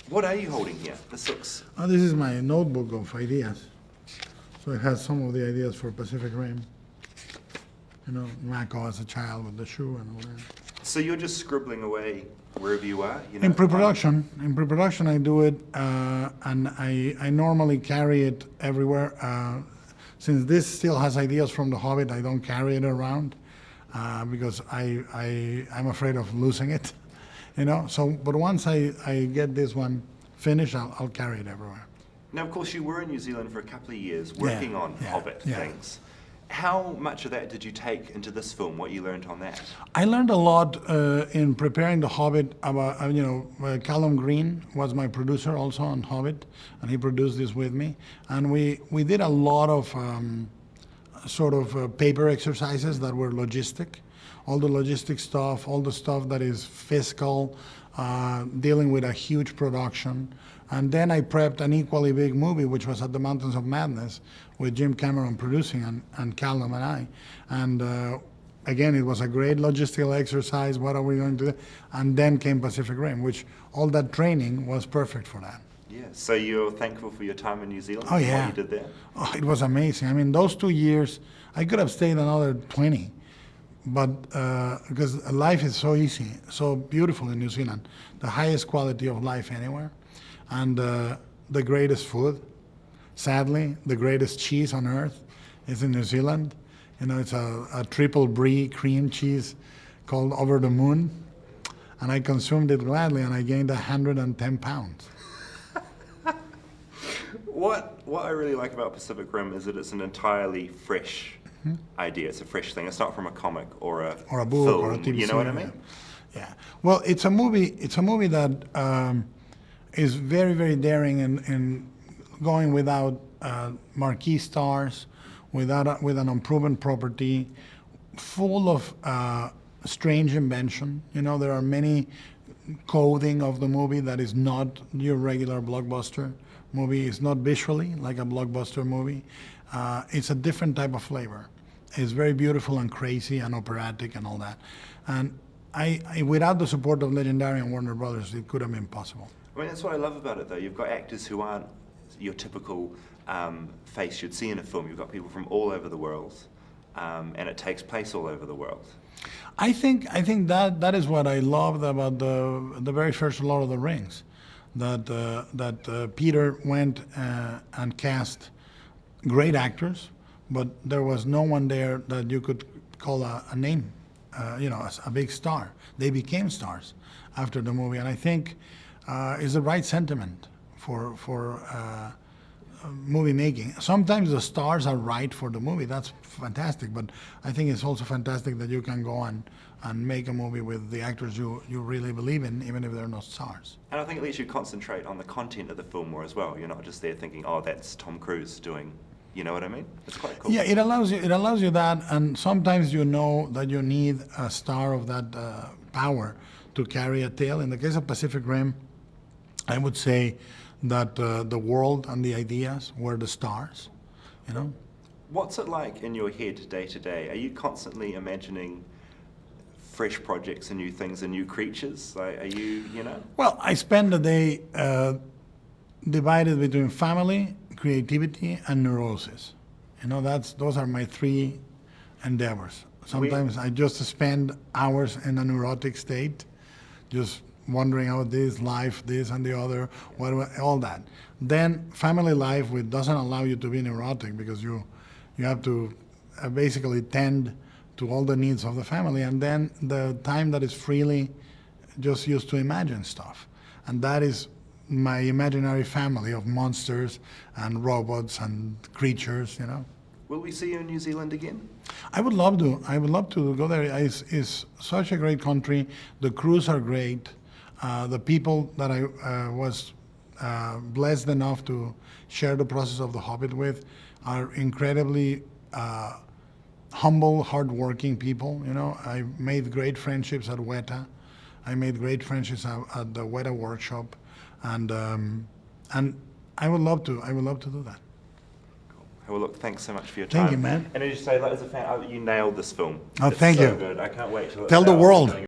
What are you holding here? This looks... This is my notebook of ideas. So it has some of the ideas for Pacific Rim. You know, Mako as a child with the shoe and all that. So you're just scribbling away wherever you are? You know? In pre-production I do it, and I normally carry it everywhere. Since this still has ideas from The Hobbit, I don't carry it around because I'm afraid of losing it, you know. So, but once I get this one finished, I'll carry it everywhere. Now, of course, you were in New Zealand for a couple of years working on Hobbit things. How much of that did you take into this film, what you learned on that? I learned a lot in preparing The Hobbit about, Callum Green was my producer also on Hobbit, and he produced this with me. And we did a lot of paper exercises that were logistic. All the logistic stuff, all the stuff that is fiscal, dealing with a huge production. And then I prepped an equally big movie, which was At the Mountains of Madness, with Jim Cameron producing and Callum and I. And again, it was a great logistical exercise. What are we going to do? And then came Pacific Rim, which all that training was perfect for that. Yeah, so you're thankful for your time in New Zealand? Oh, yeah. What you did there? Oh, it was amazing. I mean, those 2 years, I could have stayed another 20. But because life is so easy, so beautiful in New Zealand, the highest quality of life anywhere, and the greatest food. Sadly, the greatest cheese on earth is in New Zealand. You know, it's a triple brie cream cheese called Over the Moon, and I consumed it gladly, and I gained 110 pounds. What I really like about Pacific Rim is that it's an entirely fresh idea. It's a fresh thing. It's not from a comic or a book film, or a TV you know what I mean? Yeah. Well, it's a movie. It's a movie that is very, very daring in going without marquee stars, with an unproven property, full of strange invention. You know, there are many coding of the movie that is not your regular blockbuster movie. It's not visually like a blockbuster movie. It's a different type of flavor. It's very beautiful and crazy and operatic and all that. And without the support of Legendary and Warner Brothers, it could have been possible. I mean, that's what I love about it, though. You've got actors who aren't your typical face you'd see in a film. You've got people from all over the world, and it takes place all over the world. I think that is what I loved about the very first Lord of the Rings, that Peter went and cast great actors, but there was no one there that you could call a name, a big star. They became stars after the movie, and I think is the right sentiment for movie making. Sometimes the stars are right for the movie. That's fantastic, but I think it's also fantastic that you can go and make a movie with the actors you really believe in, even if they're not stars. And I think it lets you concentrate on the content of the film more as well. You're not just there thinking, oh, that's Tom Cruise doing, you know what I mean? It's quite cool. Yeah, it allows you that, and sometimes you know that you need a star of that power to carry a tale. In the case of Pacific Rim, I would say that the world and the ideas were the stars, you know? What's it like in your head day to day? Are you constantly imagining fresh projects and new things and new creatures? Like, are you, you know? Well, I spend the day divided between family, creativity, and neurosis. You know, those are my three endeavors. Sometimes I just spend hours in a neurotic state, just wondering how this, life, this and the other, all that. Then family life, which doesn't allow you to be neurotic because you have to basically tend to all the needs of the family, and then the time that is freely just used to imagine stuff. And that is my imaginary family of monsters and robots and creatures, you know. Will we see you in New Zealand again? I would love to. I would love to go there. It's such a great country. The crews are great. The people that I was blessed enough to share the process of The Hobbit with are incredibly humble, hardworking people. You know, I made great friendships at Weta. I made great friendships at the Weta workshop, and I would love to. I would love to do that. Cool. Well, look, thanks so much for your time. Thank you, man. And as you say, like, as a fan, you nailed this film. Oh, thank you. It's so good. I can't wait to tell the world.